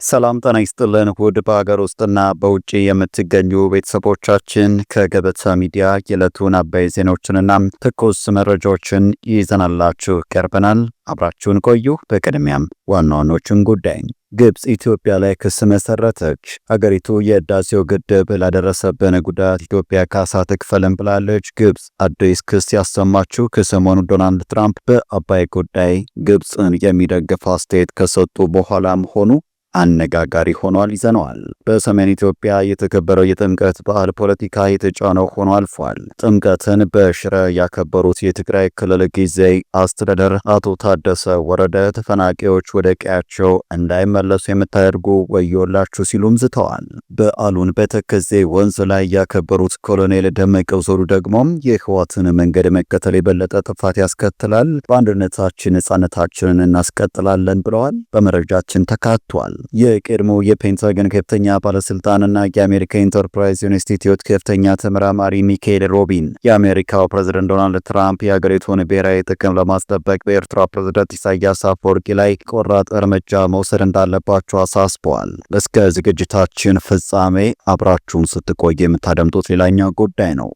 ሰላም ጤና ይስጥልን ውድ በሀገር ውስጥና በውጭ የምትገኙ ቤተሰቦቻችን ከገበታ ሚዲያ የዕለቱን አበይ ዜናዎችንና ትኩስ መረጃዎችን ይዘናላችሁ ቀርበናል። አብራችሁን ቆዩ። በቅድሚያም ዋና ዋናዎቹን ጉዳይ ግብጽ ኢትዮጵያ ላይ ክስ መሰረተች። ሀገሪቱ የህዳሴው ግድብ ላደረሰብን ጉዳት ኢትዮጵያ ካሳ ትክፈልን ብላለች። ግብጽ አዲስ ክስ ያሰማችው ከሰሞኑ ዶናልድ ትራምፕ በአባይ ጉዳይ ግብጽን የሚደግፍ አስተያየት ከሰጡ በኋላ መሆኑ አነጋጋሪ ሆኗል። ይዘነዋል። በሰሜን ኢትዮጵያ የተከበረው የጥምቀት በዓል ፖለቲካ የተጫነው ሆኖ አልፏል። ጥምቀትን በሽረ ያከበሩት የትግራይ ክልል ጊዜያዊ አስተዳደር አቶ ታደሰ ወረደ ተፈናቃዮች ወደ ቀያቸው እንዳይመለሱ የምታደርጉ ወዮላችሁ ሲሉም ዝተዋል። በዓሉን በተከዜ ወንዝ ላይ ያከበሩት ኮሎኔል ደመቀ ዘውዱ ደግሞ የህወሓትን መንገድ መከተል የበለጠ ጥፋት ያስከትላል፣ በአንድነታችን ነጻነታችንን እናስቀጥላለን ብለዋል። በመረጃችን ተካቷል። የቀድሞ የፔንታገን ከፍተኛ ባለስልጣንና የአሜሪካ ኢንተርፕራይዝ ኢንስቲትዩት ከፍተኛ ተመራማሪ ሚካኤል ሮቢን የአሜሪካው ፕሬዝዳንት ዶናልድ ትራምፕ የሀገሪቱን ብሔራዊ ጥቅም ለማስጠበቅ በኤርትራ ፕሬዝዳንት ኢሳያስ አፈወርቂ ላይ ቆራጥ እርምጃ መውሰድ እንዳለባቸው አሳስበዋል። እስከ ዝግጅታችን ፍጻሜ አብራችሁን ስትቆይ የምታደምጡት ሌላኛው ጉዳይ ነው።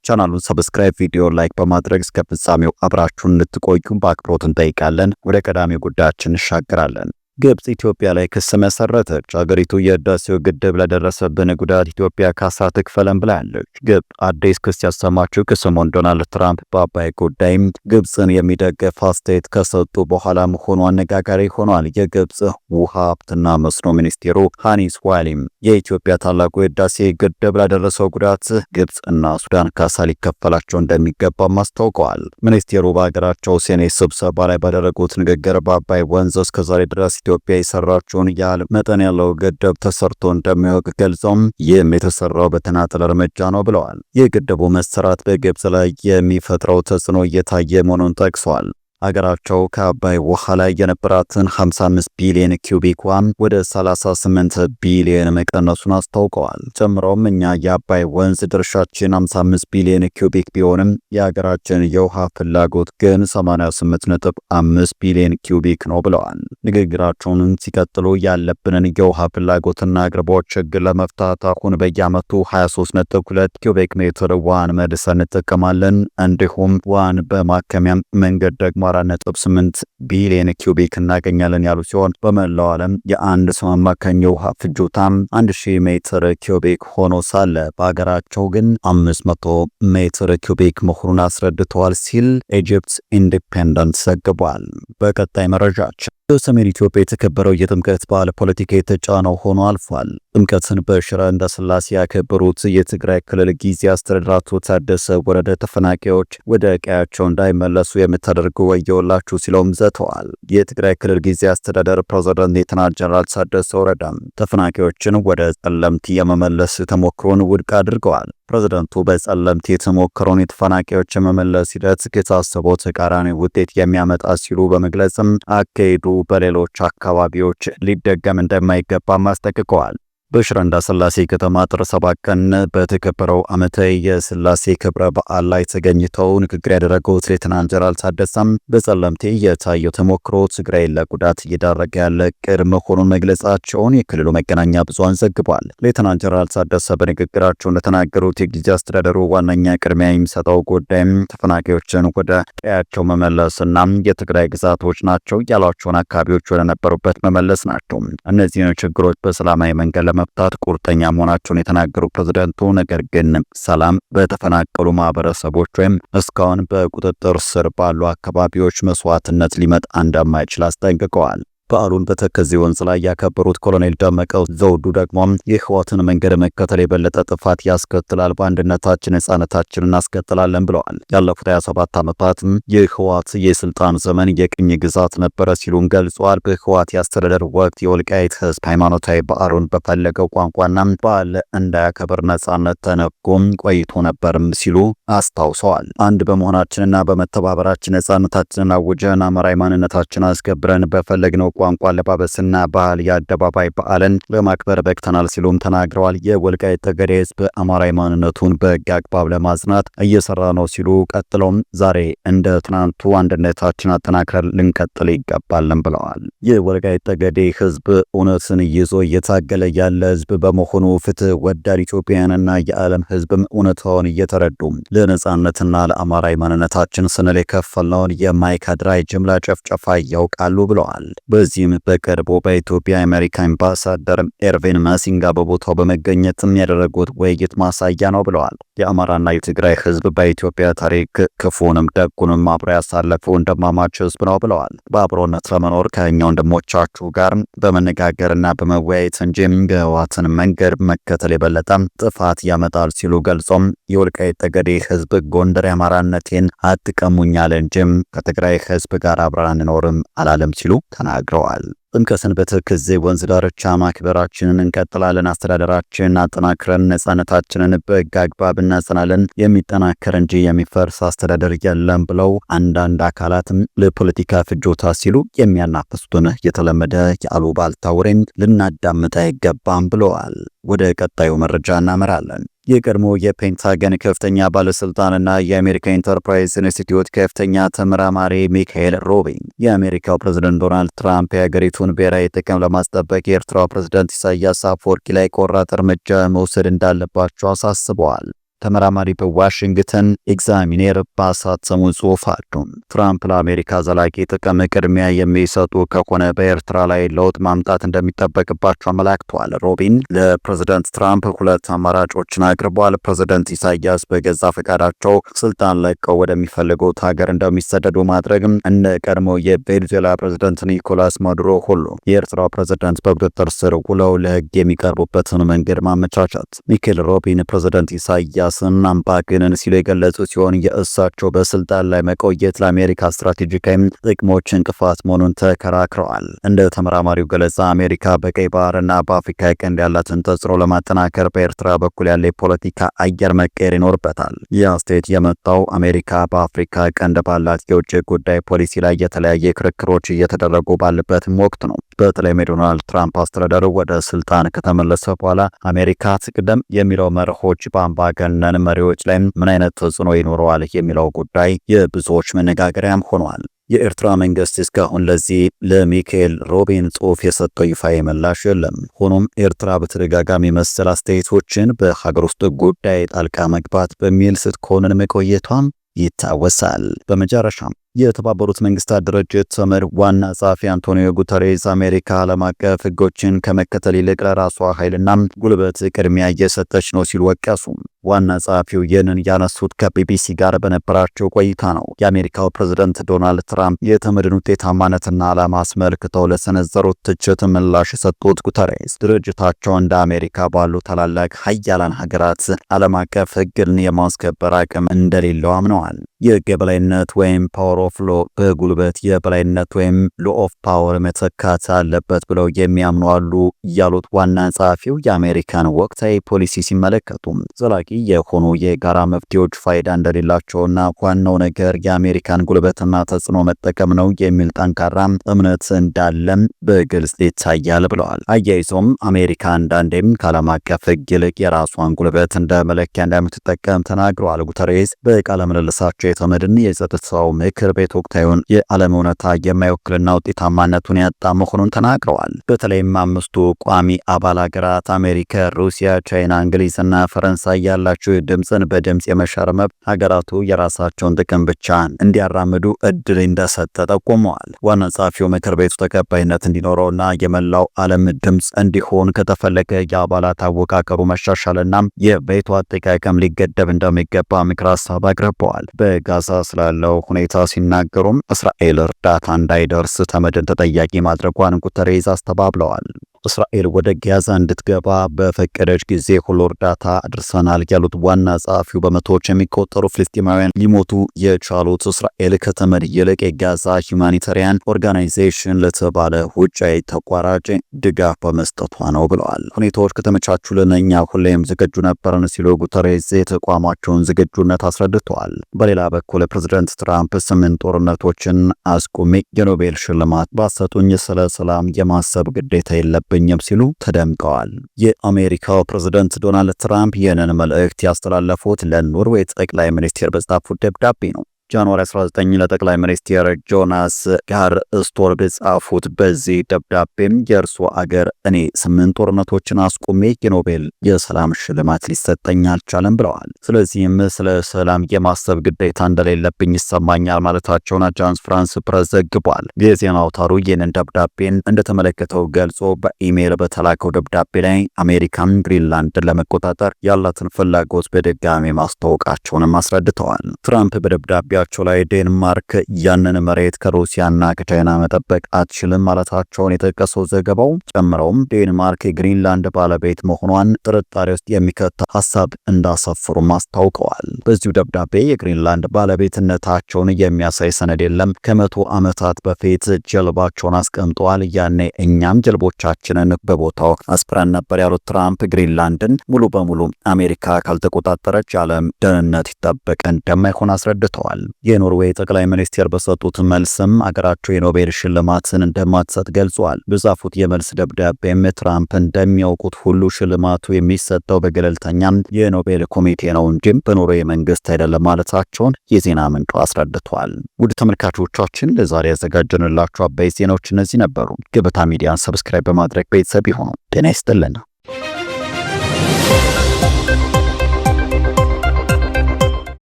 ቻናሉን ሰብስክራይብ፣ ቪዲዮ ላይክ በማድረግ እስከ ፍጻሜው አብራችሁን እንድትቆዩ በአክብሮት እንጠይቃለን። ወደ ቀዳሚው ጉዳያችን እንሻገራለን። ግብጽ ኢትዮጵያ ላይ ክስ መሰረተች። ሀገሪቱ የህዳሴው ግድብ ለደረሰብን ጉዳት ኢትዮጵያ ካሳ ትክፈለን ብላለች። ግብጽ አዲስ ክስ ያሰማችው ከሰሞኑ ዶናልድ ትራምፕ በአባይ ጉዳይም ግብጽን የሚደግፍ አስተያየት ከሰጡ በኋላ መሆኑ አነጋጋሪ ሆኗል። የግብጽ ውሃ ሀብትና መስኖ ሚኒስቴሩ ሃኒስ ዋሊም የኢትዮጵያ ታላቁ የህዳሴ ግድብ ላደረሰው ጉዳት ግብጽ እና ሱዳን ካሳ ሊከፈላቸው እንደሚገባም አስታውቀዋል። ሚኒስቴሩ በሀገራቸው ሴኔት ስብሰባ ላይ ባደረጉት ንግግር በአባይ ወንዝ እስከዛሬ ድረስ ኢትዮጵያ የሰራችውን ያህል መጠን ያለው ግድብ ተሰርቶ እንደሚያውቅ ገልጸውም ይህም የተሰራው በተናጠል እርምጃ ነው ብለዋል። የግድቡ መሰራት በግብጽ ላይ የሚፈጥረው ተጽዕኖ እየታየ መሆኑን ጠቅሰዋል። አገራቸው ከአባይ ውሃ ላይ የነበራትን 55 ቢሊዮን ኪዩቢክ ውሃ ወደ 38 ቢሊዮን መቀነሱን አስታውቀዋል። ጨምሮም እኛ የአባይ ወንዝ ድርሻችን 55 ቢሊዮን ኪዩቢክ ቢሆንም የሀገራችን የውሃ ፍላጎት ግን 88.5 ቢሊዮን ኪዩቢክ ነው ብለዋል። ንግግራቸውንም ሲቀጥሉ ያለብንን የውሃ ፍላጎትና አቅርቦት ችግር ለመፍታት አሁን በየዓመቱ 23.2 ኪዩቢክ ሜትር ውሃን መልሰን እንጠቀማለን። እንዲሁም ውሃን በማከሚያ መንገድ ደግሞ 4.8 ቢሊዮን ኪዩቢክ እናገኛለን ያሉ ሲሆን በመላው ዓለም የአንድ ሰው አማካኝ የውሃ ፍጆታም 1000 ሜትር ኪዩቢክ ሆኖ ሳለ በሀገራቸው ግን 500 ሜትር ኪዩቢክ መሆኑን አስረድተዋል ሲል ኢጂፕት ኢንዲፔንደንት ዘግቧል። በቀጣይ መረጃችን በሰሜን ኢትዮጵያ የተከበረው የጥምቀት በዓል ፖለቲካ የተጫነው ሆኖ አልፏል። ጥምቀትን በሽረ እንዳስላሴ ያከበሩት የትግራይ ክልል ጊዜያዊ አስተዳደር አቶ ታደሰ ወረደ ተፈናቃዮች ወደ ቀያቸው እንዳይመለሱ የምታደርጉ ወዮላችሁ ሲለውም ዝተዋል። የትግራይ ክልል ጊዜያዊ አስተዳደር ፕሬዝዳንት ሌተናንት ጀነራል ታደሰ ወረደ ተፈናቃዮችን ወደ ጸለምት የመመለስ ተሞክሮን ውድቅ አድርገዋል። ፕሬዝዳንቱ በጸለምት የተሞከረውን የተፈናቃዮች የመመለስ ሂደት ከታሰበው ተቃራኒ ውጤት የሚያመጣ ሲሉ በመግለጽም አካሄዱ በሌሎች አካባቢዎች ሊደገም እንደማይገባም አስጠንቅቀዋል። በሽረ እንዳስላሴ ከተማ ጥር 7 ቀን በተከበረው ዓመታዊ የስላሴ ክብረ በዓል ላይ ተገኝተው ንግግር ያደረጉት ሌተናንት ጀነራል ታደሰም በጸለምቴ የታየው ተሞክሮ ትግራይ ለጉዳት እየዳረገ ያለ ቅድ መሆኑን መግለጻቸውን የክልሉ መገናኛ ብዙሃን ዘግቧል። ሌተናንት ጀነራል ታደሰ በንግግራቸው እንደተናገሩት የጊዜያዊ አስተዳደሩ ዋነኛ ቅድሚያ የሚሰጠው ጉዳይም ተፈናቃዮችን ወደ ቀያቸው መመለስና የትግራይ ግዛቶች ናቸው ያሏቸውን አካባቢዎች ወደ ነበሩበት መመለስ ናቸው። እነዚህን ችግሮች በሰላማዊ መንገድ መፍታት ቁርጠኛ መሆናቸውን የተናገሩ ፕሬዝዳንቱ ነገር ግን ሰላም በተፈናቀሉ ማህበረሰቦች ወይም እስካሁን በቁጥጥር ስር ባሉ አካባቢዎች መስዋዕትነት ሊመጣ እንደማይችል አስጠንቅቀዋል። በዓሉን በተከዜ ወንዝ ላይ ያከበሩት ኮሎኔል ደመቀ ዘውዱ ደግሞ የህወሓትን መንገድ መከተል የበለጠ ጥፋት ያስከትላል፣ በአንድነታችን ነጻነታችንን እናስቀጥላለን ብለዋል። ያለፉት 27 ዓመታት የህወሓት የስልጣን ዘመን የቅኝ ግዛት ነበረ ሲሉም ገልጸዋል። በህወሓት የአስተዳደር ወቅት የወልቃይት ህዝብ ሃይማኖታዊ በዓሉን በፈለገው ቋንቋና ባህል እንዳያከብር ነጻነት ተነፍጎም ቆይቶ ነበርም ሲሉ አስታውሰዋል። አንድ በመሆናችንና በመተባበራችን ነጻነታችንን አውጀን አማራዊ ማንነታችንን አስከብረን በፈለግነው ቋንቋ፣ አለባበስና ባህል የአደባባይ በዓልን ለማክበር በቅተናል ሲሉም ተናግረዋል። የወልቃይት ጠገዴ ህዝብ አማራዊ ማንነቱን በህግ አግባብ ለማጽናት እየሰራ ነው ሲሉ ቀጥሎም ዛሬ እንደ ትናንቱ አንድነታችን አጠናክረን ልንቀጥል ይገባልን ብለዋል። የወልቃይት ጠገዴ ህዝብ እውነትን ይዞ እየታገለ ያለ ህዝብ በመሆኑ ፍትህ ወዳድ ኢትዮጵያውያንና የዓለም ህዝብም እውነታውን እየተረዱ ለነጻነትና ለአማራዊ ማንነታችን ስንል የከፈልነውን የማይካድራ ጅምላ ጨፍጨፋ ያውቃሉ ብለዋል። በዚህም በቅርቡ በኢትዮጵያ የአሜሪካ አምባሳደር ኤርቪን ማሲንጋ በቦታው በመገኘትም ያደረጉት ውይይት ማሳያ ነው ብለዋል። የአማራና የትግራይ ህዝብ በኢትዮጵያ ታሪክ ክፉንም ደጉንም አብሮ ያሳለፉ ወንድማማች ህዝብ ነው ብለዋል። በአብሮነት ለመኖር ከእኛ ወንድሞቻችሁ ጋር በመነጋገርና በመወያየት እንጂ የህወሓትን መንገድ መከተል የበለጠ ጥፋት ያመጣል ሲሉ ገልጾም የወልቃይት ጠገዴ ህዝብ ጎንደር የአማራነቴን አትቀሙኛል እንጂም ከትግራይ ህዝብ ጋር አብረን አንኖርም አላለም ሲሉ ተናግረዋል። ጥምቀትን በተከዜ ወንዝ ዳርቻ ማክበራችንን እንቀጥላለን። አስተዳደራችንን አጠናክረን ነጻነታችንን በህግ አግባብ እናጸናለን። የሚጠናከር እንጂ የሚፈርስ አስተዳደር የለም ብለው አንዳንድ አካላትም ለፖለቲካ ፍጆታ ሲሉ የሚያናፍሱትን የተለመደ የአሉባልታ ወሬም ልናዳምጥ አይገባም ብለዋል። ወደ ቀጣዩ መረጃ እናመራለን። የቀድሞ የፔንታገን ከፍተኛ ባለስልጣንና የአሜሪካ ኢንተርፕራይዝ ኢንስቲትዩት ከፍተኛ ተመራማሪ ሚካኤል ሮቢን የአሜሪካው ፕሬዝዳንት ዶናልድ ትራምፕ የሀገሪቱን ብሔራዊ ጥቅም ለማስጠበቅ የኤርትራው ፕሬዝዳንት ኢሳያስ አፈወርቂ ላይ ቆራጥ እርምጃ መውሰድ እንዳለባቸው አሳስበዋል። ተመራማሪ በዋሽንግተን ኤግዛሚነር ባሳተሙ ጽሑፍ አሉ። ትራምፕ ለአሜሪካ ዘላቂ ጥቅም ቅድሚያ የሚሰጡ ከሆነ በኤርትራ ላይ ለውጥ ማምጣት እንደሚጠበቅባቸው አመላክተዋል። ሮቢን ለፕሬዝዳንት ትራምፕ ሁለት አማራጮችን አቅርበዋል። ፕሬዝዳንት ኢሳያስ በገዛ ፈቃዳቸው ስልጣን ለቀው ወደሚፈልጉት ሀገር እንደሚሰደዱ ማድረግ፣ እንደ ቀድሞ የቬኔዙዌላ ፕሬዝዳንት ኒኮላስ ማዱሮ ሁሉ የኤርትራው ፕሬዝዳንት በቁጥጥር ስር ውለው ለሕግ የሚቀርቡበትን መንገድ ማመቻቸት። ሚካኤል ሮቢን ፕሬዝዳንት ኢሳያስ አምባገነን ሲሉ የገለጹ ሲሆን የእሳቸው በስልጣን ላይ መቆየት ለአሜሪካ ስትራቴጂካዊ ጥቅሞች እንቅፋት መሆኑን ተከራክረዋል። እንደ ተመራማሪው ገለጻ አሜሪካ በቀይ ባህርና በአፍሪካ ቀንድ ያላትን ተጽዕኖ ለማጠናከር በኤርትራ በኩል ያለ የፖለቲካ አየር መቀየር ይኖርበታል። ይህ አስተያየት የመጣው አሜሪካ በአፍሪካ ቀንድ ባላት የውጭ ጉዳይ ፖሊሲ ላይ የተለያየ ክርክሮች እየተደረጉ ባለበትም ወቅት ነው። በተለይም የዶናልድ ትራምፕ አስተዳደር ወደ ስልጣን ከተመለሰ በኋላ አሜሪካ ትቅደም የሚለው መርሆች በአምባገነን መሪዎች ላይ ምን አይነት ተጽዕኖ ይኖረዋል የሚለው ጉዳይ የብዙዎች መነጋገሪያም ሆኗል። የኤርትራ መንግስት እስካሁን ለዚህ ለሚካኤል ሮቢን ጽሑፍ የሰጠው ይፋ ምላሽ የለም። ሆኖም ኤርትራ በተደጋጋሚ መሰል አስተያየቶችን በሀገር ውስጥ ጉዳይ ጣልቃ መግባት በሚል ስትኮንን መቆየቷም ይታወሳል። በመጨረሻም የተባበሩት መንግስታት ድርጅት ተመድ ዋና ጸሐፊ አንቶኒዮ ጉተሬስ አሜሪካ ዓለም አቀፍ ሕጎችን ከመከተል ይልቅ ለራሷ ኃይልና ጉልበት ቅድሚያ እየሰጠች ነው ሲሉ ወቀሱ። ዋና ጸሐፊው ይህንን ያነሱት ከቢቢሲ ጋር በነበራቸው ቆይታ ነው። የአሜሪካው ፕሬዝዳንት ዶናልድ ትራምፕ የተመድን ውጤታማነትና ዓላማ አስመልክተው ለሰነዘሩት ትችት ምላሽ የሰጡት ጉተሬስ ድርጅታቸው እንደ አሜሪካ ባሉ ታላላቅ ሀያላን ሀገራት ዓለም አቀፍ ሕግን የማስከበር አቅም እንደሌለው አምነዋል። የሕግ የበላይነት ወይም ፓወር ኦፍ ሎ በጉልበት የበላይነት ወይም ሎ ኦፍ ፓወር መተካት አለበት ብለው የሚያምኑ አሉ ያሉት ዋና ጸሐፊው የአሜሪካን ወቅታዊ ፖሊሲ ሲመለከቱ ዘላቂ የሆኑ የጋራ መፍትሄዎች ፋይዳ እንደሌላቸውና ዋናው ነገር የአሜሪካን ጉልበትና ተጽዕኖ መጠቀም ነው የሚል ጠንካራ እምነት እንዳለም በግልጽ ይታያል ብለዋል። አያይዞም አሜሪካ አንዳንዴም ከዓለም አቀፍ ሕግ ይልቅ የራሷን ጉልበት እንደ መለኪያ እንደምትጠቀም ተናግረዋል። ጉተሬስ በቃለ ምልልሳቸው የተመድን የጸጥታው ምክር ቤት ወቅታዊውን የዓለም እውነታ የማይወክልና ውጤታማነቱን ያጣ መሆኑን ተናግረዋል። በተለይም አምስቱ ቋሚ አባል ሀገራት አሜሪካ፣ ሩሲያ፣ ቻይና፣ እንግሊዝና ፈረንሳይ ያላቸው ድምፅን በድምፅ የመሻር መብት ሀገራቱ የራሳቸውን ጥቅም ብቻ እንዲያራምዱ እድል እንደሰጠ ጠቁመዋል። ዋና ጸሐፊው ምክር ቤቱ ተቀባይነት እንዲኖረውና የመላው ዓለም ድምፅ እንዲሆን ከተፈለገ የአባላት አወቃቀሩ መሻሻልና የቤቱ አጠቃቀም ሊገደብ እንደሚገባ ምክር ሀሳብ አቅርበዋል። በጋዛ ስላለው ሁኔታ ሲናገሩም እስራኤል እርዳታ እንዳይደርስ ተመድን ተጠያቂ ማድረጓን ጉተሬዝ አስተባብለዋል። እስራኤል ወደ ጋዛ እንድትገባ በፈቀደች ጊዜ ሁሉ እርዳታ አድርሰናል ያሉት ዋና ጸሐፊው በመቶዎች የሚቆጠሩ ፍልስጤማውያን ሊሞቱ የቻሉት እስራኤል ከተመድ ይልቅ የጋዛ ሁማኒታሪያን ኦርጋናይዜሽን ለተባለ ውጫዊ ተቋራጭ ድጋፍ በመስጠቷ ነው ብለዋል። ሁኔታዎች ከተመቻቹልን እኛ ሁሌም ዝግጁ ነበርን ሲሉ ጉተሬዝ የተቋማቸውን ዝግጁነት አስረድተዋል። በሌላ በኩል ፕሬዝዳንት ትራምፕ 8 ጦርነቶችን አስቁሜ የኖቤል ሽልማት ባሰጡኝ ስለ ሰላም የማሰብ ግዴታ የለብኝም ሲሉ ተደምቀዋል። የአሜሪካው ፕሬዝዳንት ዶናልድ ትራምፕ ይህንን መልእክት ያስተላለፉት ለኖርዌይ ጠቅላይ ሚኒስትር በጻፉት ደብዳቤ ነው። ጃንዋሪ 19 ለጠቅላይ ሚኒስትር ጆናስ ጋር ስቶር በጻፉት በዚህ ደብዳቤም የእርሱ አገር እኔ 8 ጦርነቶችን አስቆሜ የኖቤል የሰላም ሽልማት ሊሰጠኝ አልቻለም ብለዋል። ስለዚህም ስለ ሰላም የማሰብ ግዴታ እንደሌለብኝ ይሰማኛል ማለታቸውን አጃንስ ፍራንስ ፕሬስ ዘግቧል። የዜና አውታሩ ይህንን ደብዳቤን እንደተመለከተው ገልጾ በኢሜይል በተላከው ደብዳቤ ላይ አሜሪካን ግሪንላንድን ለመቆጣጠር ያላትን ፍላጎት በድጋሚ ማስታወቃቸውንም አስረድተዋል። ትራምፕ በደብዳቤ ቸው ላይ ዴንማርክ ያንን መሬት ከሩሲያና ከቻይና መጠበቅ አትችልም ማለታቸውን የጠቀሰው ዘገባው ጨምረውም ዴንማርክ የግሪንላንድ ባለቤት መሆኗን ጥርጣሬ ውስጥ የሚከት ሐሳብ እንዳሰፈሩም አስታውቀዋል። በዚሁ ደብዳቤ የግሪንላንድ ባለቤትነታቸውን የሚያሳይ ሰነድ የለም፣ ከ100 ዓመታት በፊት ጀልባቸውን አስቀምጠዋል፣ ያኔ እኛም ጀልቦቻችንን በቦታው አስፍረን ነበር ያሉት ትራምፕ ግሪንላንድን ሙሉ በሙሉ አሜሪካ ካልተቆጣጠረች የዓለም ደህንነት ይጠበቅ እንደማይሆን አስረድተዋል። የኖርዌይ ጠቅላይ ሚኒስትር በሰጡት መልስም አገራቸው የኖቤል ሽልማትን እንደማትሰጥ ገልጿል። በጻፉት የመልስ ደብዳቤም ትራምፕ እንደሚያውቁት ሁሉ ሽልማቱ የሚሰጠው በገለልተኛ የኖቤል ኮሚቴ ነው እንጂ በኖርዌይ መንግስት አይደለም ማለታቸውን የዜና ምንጩ አስረድቷል። ውድ ተመልካቾቻችን ለዛሬ ያዘጋጀንላችሁ አበይት ዜናዎች እነዚህ ነበሩ። ገበታ ሚዲያን ሰብስክራይብ በማድረግ ቤተሰብ ይሁኑ። ጤና ይስጥልን።